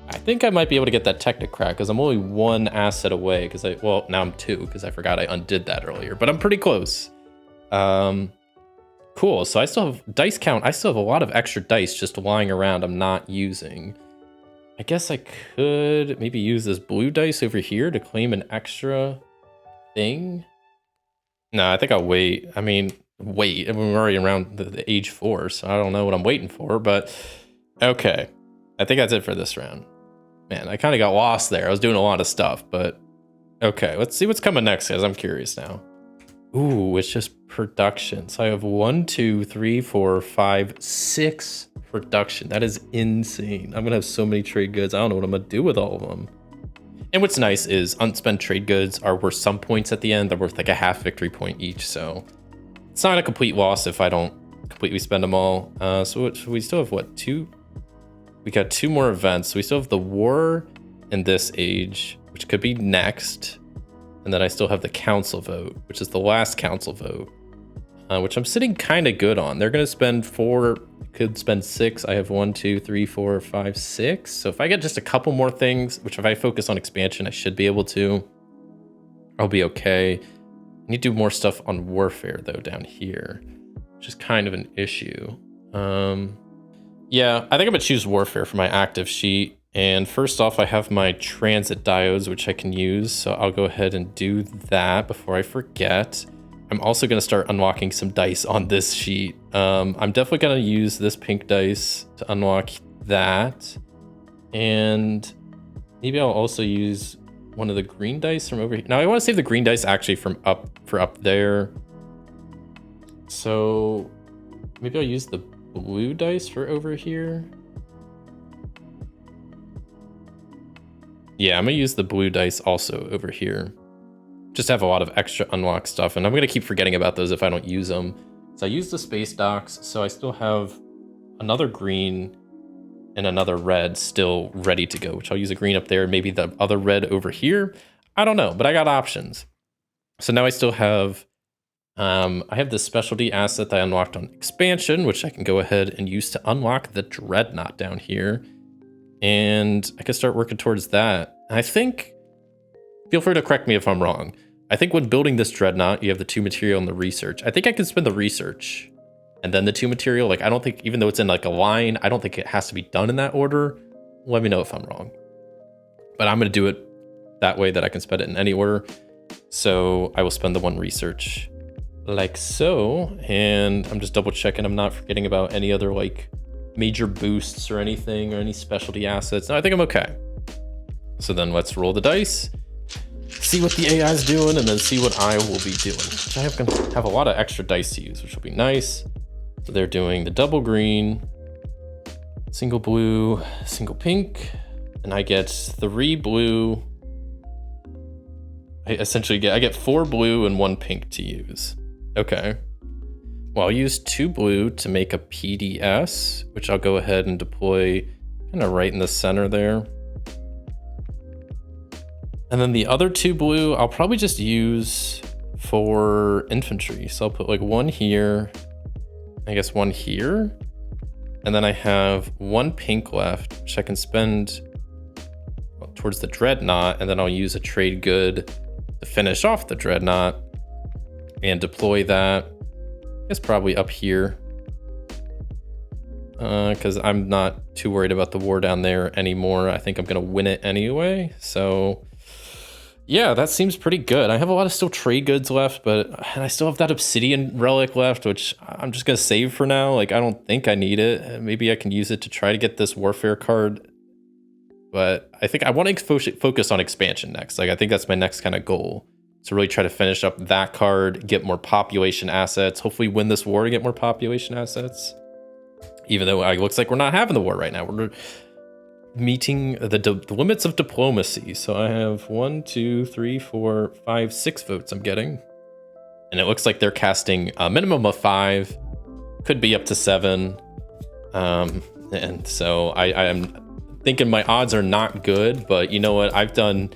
I think I might be able to get that Technocrat because I'm only 1 asset away, because well, now I'm 2 because I forgot I undid that earlier, but I'm pretty close. Cool. So I still have dice count. I still have a lot of extra dice just lying around I'm not using. I guess I could maybe use this blue dice over here to claim an extra thing. No, I think I'll wait. I mean, wait. And we're already around the age 4, so I don't know what I'm waiting for, but okay. I think that's it for this round. Man, I kind of got lost there. I was doing a lot of stuff, but okay. Let's see what's coming next, guys. I'm curious now. Ooh, it's just production. So I have 1, 2, 3, 4, 5, 6 production. That is insane. I'm gonna have so many trade goods. I don't know what I'm gonna do with all of them. And what's nice is unspent trade goods are worth some points at the end. They're worth like a half victory point each. So it's not a complete loss if I don't completely spend them all. So we still have what, 2? We got 2 more events. So we still have the war in this age, which could be next. And then I still have the council vote, which is the last council vote, which I'm sitting kind of good on. They're going to spend 4, could spend 6. I have 1, 2, 3, 4, 5, 6. So if I get just a couple more things, which if I focus on expansion, I should be able to, I'll be okay. I need to do more stuff on warfare though down here, which is kind of an issue. Yeah, I think I'm gonna choose warfare for my active sheet. And first off, I have my transit diodes, which I can use. So I'll go ahead and do that before I forget. I'm also gonna start unlocking some dice on this sheet. I'm definitely gonna use this pink dice to unlock that. And maybe I'll also use one of the green dice from over here. Now I wanna save the green dice actually from up there. So maybe I'll use the blue dice for over here. Yeah, I'm gonna use the blue dice also over here. Just have a lot of extra unlock stuff, and I'm gonna keep forgetting about those if I don't use them. So I use the space docks, so I still have another green and another red still ready to go, which I'll use a green up there, maybe the other red over here. I don't know, but I got options. So now I still have, I have this specialty asset that I unlocked on expansion, which I can go ahead and use to unlock the dreadnought down here. And I can start working towards that. And I think, feel free to correct me if I'm wrong. I think when building this dreadnought, you have the 2 material and the research. I think I can spend the research and then the 2 material. Like, I don't think, even though it's in like a line, I don't think it has to be done in that order. Let me know if I'm wrong. But I'm gonna do it that way that I can spend it in any order. So I will spend the 1 research like so. And I'm just double checking I'm not forgetting about any other like major boosts or anything or any specialty assets. No, I think I'm okay. So then let's roll the dice, see what the AI is doing, and then see what I will be doing. Which I have a lot of extra dice to use, which will be nice. So they're doing the double green, single blue, single pink, and I get 3 blue. I get 4 blue and 1 pink to use. Okay. Well, I'll use 2 blue to make a PDS, which I'll go ahead and deploy kind of right in the center there. And then the other 2 blue, I'll probably just use for infantry. So I'll put like 1 here, I guess 1 here. And then I have 1 pink left, which I can spend towards the dreadnought. And then I'll use a trade good to finish off the dreadnought and deploy that. It's probably up here because I'm not too worried about the war down there anymore. I think I'm gonna win it anyway. So yeah, that seems pretty good. I have a lot of still trade goods left, and I still have that obsidian relic left, which I'm just gonna save for now. Like, I don't think I need it. Maybe I can use it to try to get this warfare card, but I think I want to focus on expansion next. Like, I think that's my next kind of goal. To really try to finish up that card, get more population assets, hopefully win this war to get more population assets. Even though it looks like we're not having the war right now. We're meeting the limits of diplomacy. So I have 1, 2, 3, 4, 5, 6 votes I'm getting. And it looks like they're casting a minimum of 5, could be up to 7. And so I'm thinking my odds are not good, but you know what? I've done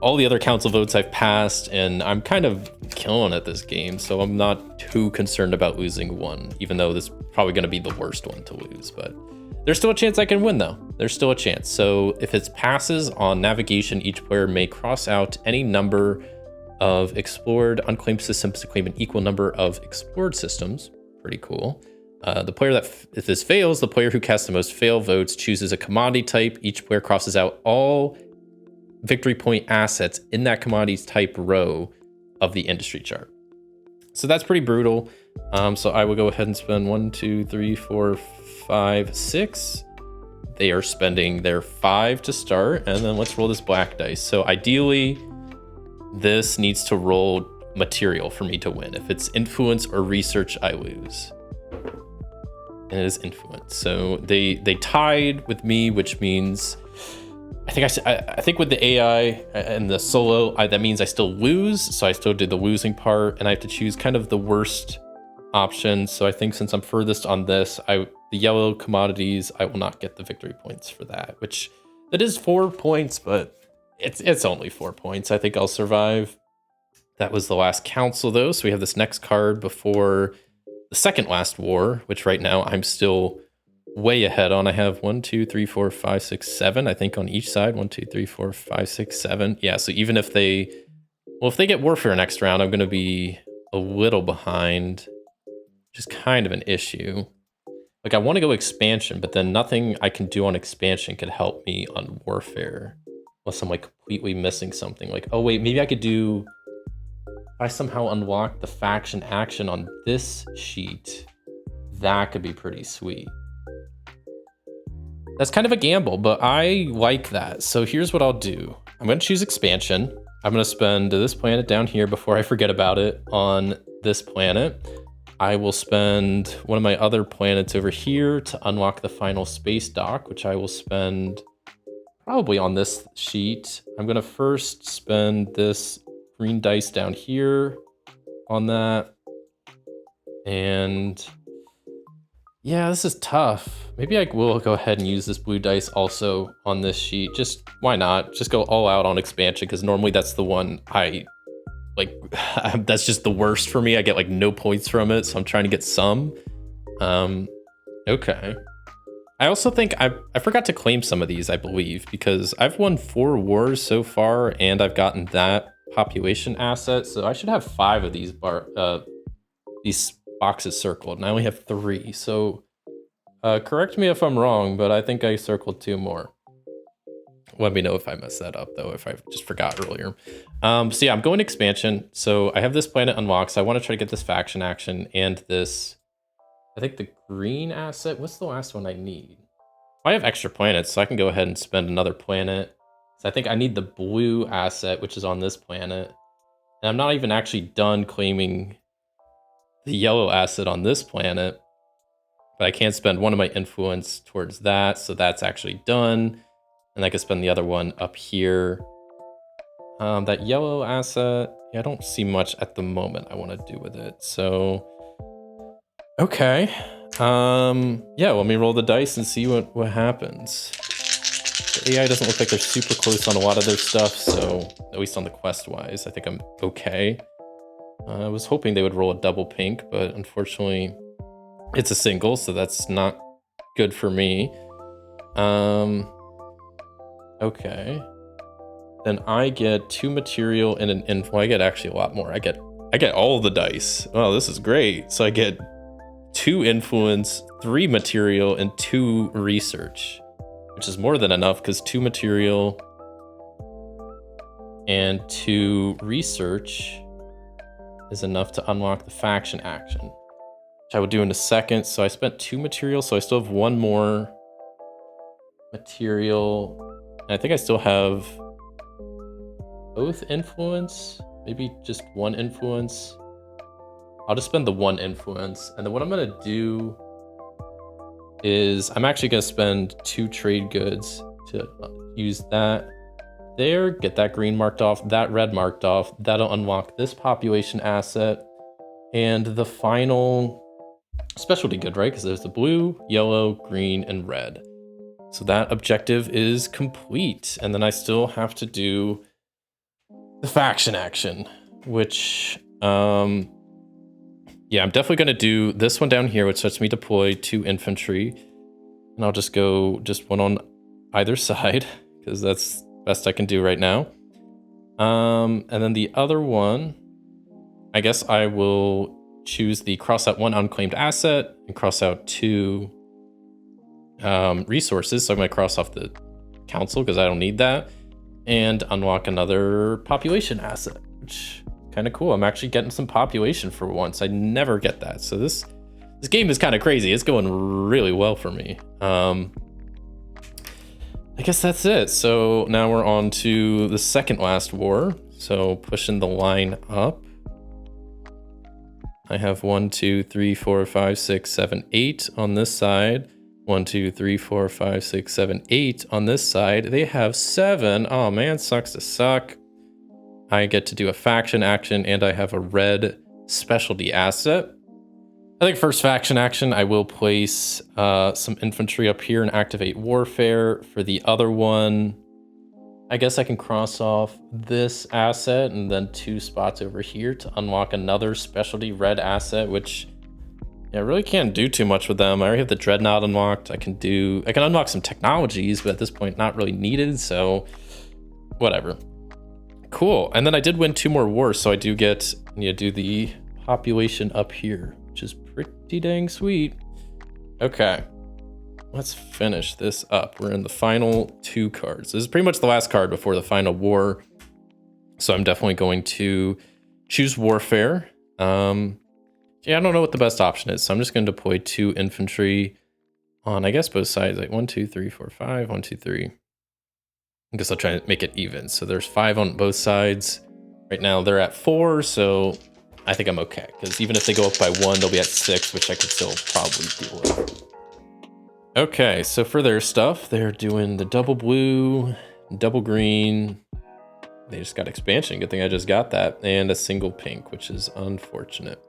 all the other council votes I've passed, and I'm kind of killing at this game, so I'm not too concerned about losing 1, even though this is probably going to be the worst one to lose. But there's still a chance I can win, though. There's still a chance. So if it passes on navigation, each player may cross out any number of explored unclaimed systems to claim an equal number of explored systems. Pretty cool. The player that, if this fails, the player who casts the most fail votes chooses a commodity type. Each player crosses out all victory point assets in that commodities type row of the industry chart. So that's pretty brutal. So I will go ahead and spend 1, 2, 3, 4, 5, 6. They are spending their 5 to start, and then let's roll this black dice. So ideally, this needs to roll material for me to win. If it's influence or research, I lose. And it is influence. So they tied with me, which means I think with the AI and the solo, that means I still lose. So I still did the losing part, and I have to choose kind of the worst option. So I think since I'm furthest on this, the yellow commodities, I will not get the victory points for that, which that is 4 points, but it's only 4 points. I think I'll survive. That was the last council though. So we have this next card before the second last war, which right now I'm still way ahead on. I have 1, 2, 3, 4, 5, 6, 7, I think on each side. 1, 2, 3, 4, 5, 6, 7. Yeah, so even if they get warfare next round, I'm gonna be a little behind, which is kind of an issue. Like I want to go expansion, but then nothing I can do on expansion could help me on warfare. Unless I'm like completely missing something. Like, oh wait, maybe I could do, if I somehow unlock the faction action on this sheet, that could be pretty sweet. That's kind of a gamble, but I like that. So here's what I'll do. I'm going to choose expansion. I'm going to spend this planet down here before I forget about it on this planet. I will spend one of my other planets over here to unlock the final space dock, which I will spend probably on this sheet. I'm going to first spend this green dice down here on that. And yeah, this is tough. Maybe I will go ahead and use this blue dice also on this sheet. Just why not? Just go all out on expansion, because normally that's the one I like. That's just the worst for me. I get like no points from it, so I'm trying to get some. Okay. I also think I forgot to claim some of these, I believe, because I've won 4 wars so far, and I've gotten that population asset, so I should have 5 of these boxes circled, and I only have 3. So correct me if I'm wrong, but I think I circled 2 more. Let me know if I messed that up though, if I just forgot earlier. So yeah, I'm going expansion. So I have this planet unlocked, so I want to try to get this faction action and this, I think the green asset. What's the last one I need? I have extra planets, so I can go ahead and spend another planet. So I think I need the blue asset, which is on this planet. And I'm not even actually done claiming the yellow asset on this planet, but I can't spend one of my influence towards that, so that's actually done. And I can spend the other one up here. That yellow asset, yeah, I don't see much at the moment I want to do with it. So, okay. Yeah, let me roll the dice and see what happens. The AI doesn't look like they're super close on a lot of their stuff, so at least on the quest-wise, I think I'm okay. I was hoping they would roll a double pink, but unfortunately it's a single, so that's not good for me. Okay. Then I get 2 material and an info. I get actually a lot more. I get all the dice. Oh, this is great. So I get 2 influence, 3 material, and 2 research, which is more than enough because 2 material and 2 research is enough to unlock the faction action, which I will do in a second. So I spent 2 material, so I still have 1 more material. And I think I still have both influence, maybe just 1 influence. I'll just spend the 1 influence. And then what I'm gonna do is I'm actually gonna spend 2 trade goods to use that there, get that green marked off, that red marked off. That'll unlock this population asset and the final specialty good, right? Because there's the blue, yellow, green, and red. So that objective is complete. And then I still have to do the faction action, which, yeah, I'm definitely going to do this one down here, which lets me deploy 2 infantry. And I'll just go just 1 on either side, because that's best I can do right now. And then the other one, I guess I will choose the cross out 1 unclaimed asset and cross out 2 resources. So I'm going to cross off the council because I don't need that, and unlock another population asset, which kind of cool. I'm actually getting some population for once. I never get that. So this game is kind of crazy. It's going really well for me. I guess that's it. So now we're on to the second last war. So pushing the line up. I have 1, 2, 3, 4, 5, 6, 7, 8 on this side. 1, 2, 3, 4, 5, 6, 7, 8 on this side. They have 7. Oh man, sucks to suck. I get to do a faction action and I have a red specialty asset. I think first faction action, I will place some infantry up here and activate warfare. For the other one, I guess I can cross off this asset and then 2 spots over here to unlock another specialty red asset, which I really can't do too much with them. I already have the Dreadnought unlocked. I can unlock some technologies, but at this point, not really needed. So whatever. Cool. And then I did win 2 more wars. So I do get, do the population up here, which is pretty dang sweet. Okay. Let's finish this up. We're in the final 2 cards. This is pretty much the last card before the final war. So I'm definitely going to choose warfare. Yeah, I don't know what the best option is. So I'm just going to deploy 2 infantry on, I guess, both sides. Like 1, 2, 3, 4, 5, 1, 2, 3. I guess I'll try to make it even. So there's 5 on both sides. Right now they're at 4. So I think I'm okay. Because even if they go up by 1, they'll be at 6, which I could still probably deal with. Okay, so for their stuff, they're doing the double blue, double green. They just got expansion. Good thing I just got that. And a single pink, which is unfortunate.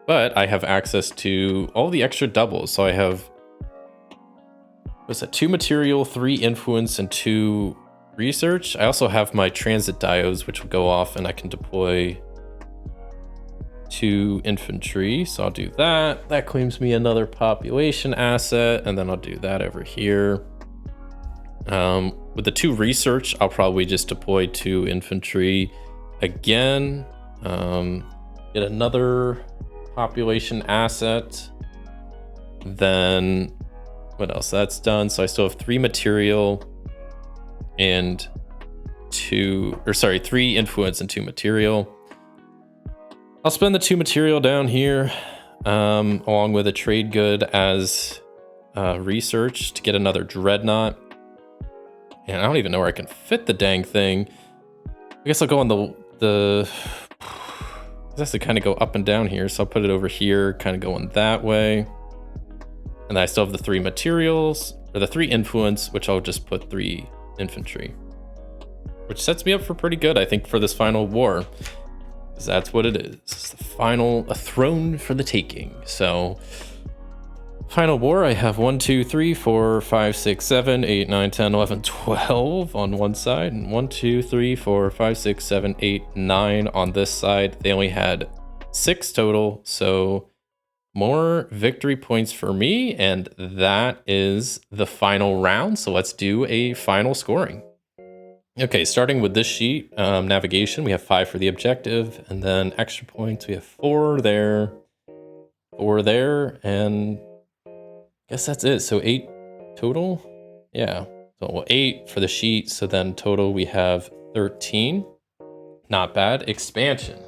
But I have access to all the extra doubles. So I have, what's that, 2 material, 3 influence, and 2 research. I also have my transit diodes, which will go off and I can deploy 2 infantry. So I'll do that. That claims me another population asset. And then I'll do that over here. With the 2 research, I'll probably just deploy 2 infantry again. Get another population asset. Then what else? That's done. So I still have 3 material and 3 influence and 2 material. I'll spend the 2 material down here along with a trade good as research to get another dreadnought. And I don't even know where I can fit the dang thing. I guess I'll go on the it has to kind of go up and down here, so I'll put it over here, kind of going that way. And then I still have the 3 materials, or the 3 influence, which I'll just put 3 infantry. Which sets me up for pretty good, I think, for this final war. Because that's what it is. It's a throne for the taking. So, final war, I have 1, 2, 3, 4, 5, 6, 7, 8, 9, 10, 11, 12 on one side, and 1, 2, 3, 4, 5, 6, 7, 8, 9 on this side. They only had 6 total, so more victory points for me, and that is the final round. So let's do a final scoring. Okay, starting with this sheet, navigation, we have 5 for the objective, and then extra points, we have 4 there, 4 there, and I guess that's it. So 8 total. Yeah. So well, 8 for the sheet. So then total we have 13. Not bad. Expansion.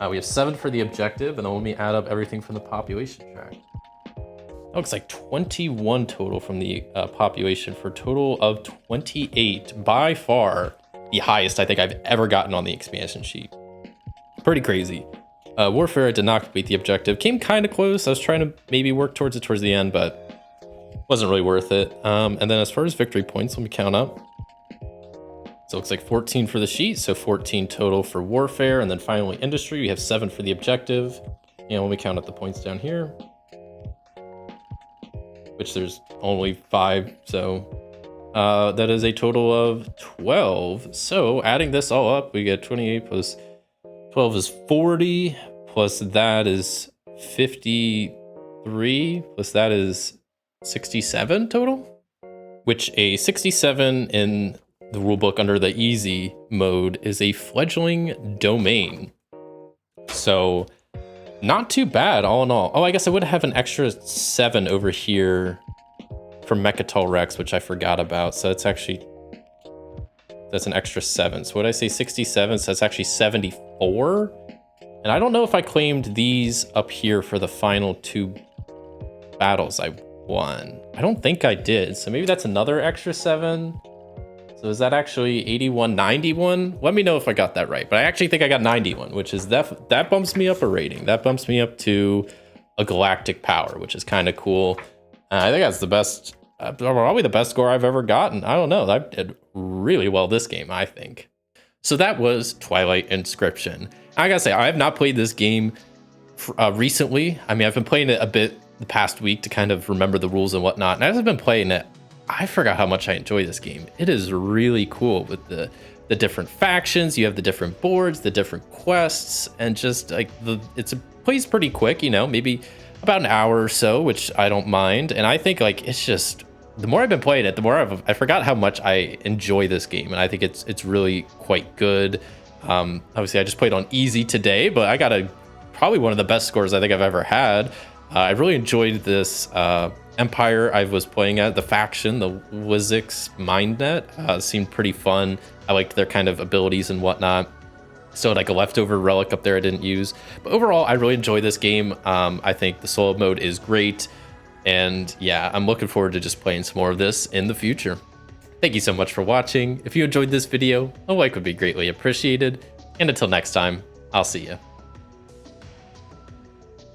We have 7 for the objective, and then when we add up everything from the population track, it looks like 21 total from the population for a total of 28. By far the highest I think I've ever gotten on the expansion sheet. Pretty crazy. Warfare, I did not complete the objective. Came kind of close. I was trying to maybe work towards it towards the end, but wasn't really worth it. And then as far as victory points, let me count up. So it looks like 14 for the sheet, so 14 total for warfare. And then finally industry, we have 7 for the objective. And when we count up the points down here, which there's only 5, so that is a total of 12. So adding this all up, we get 28 plus 12 is 40, plus that is 53, plus that is 67 total, which a 67 in the rulebook under the easy mode is a fledgling domain. So not too bad all in all. Oh, I guess I would have an extra 7 over here for Mechatol Rex, which I forgot about. So it's actually That's an extra 7. So what did I say, 67? So that's actually 74. And I don't know if I claimed these up here for the final 2 battles I won. I don't think I did. So maybe that's another extra 7. So is that actually 81, 91? Let me know if I got that right. But I actually think I got 91, which is that bumps me up a rating. That bumps me up to a galactic power, which is kind of cool. I think that's the best, probably the best score I've ever gotten. I don't know. I did really well this game, I think. So that was Twilight Inscription. I gotta say, I have not played this game recently. I mean, I've been playing it a bit the past week to kind of remember the rules and whatnot. And as I've been playing it, I forgot how much I enjoy this game. It is really cool with the different factions. You have the different boards, the different quests, and just like it plays pretty quick, you know, maybe about an hour or so, which I don't mind. And I think like it's just, the more I've been playing it, the more I forgot how much I enjoy this game. And I think it's really quite good. Obviously I just played on easy today, but I got probably one of the best scores I think I've ever had. I really enjoyed this Empire I was playing at. The faction, the Wizix Mindnet, seemed pretty fun. I liked their kind of abilities and whatnot. So like a leftover relic up there I didn't use. But overall, I really enjoy this game. I think the solo mode is great. And yeah, I'm looking forward to just playing some more of this in the future. Thank you so much for watching. If you enjoyed this video, a like would be greatly appreciated. And until next time, I'll see you.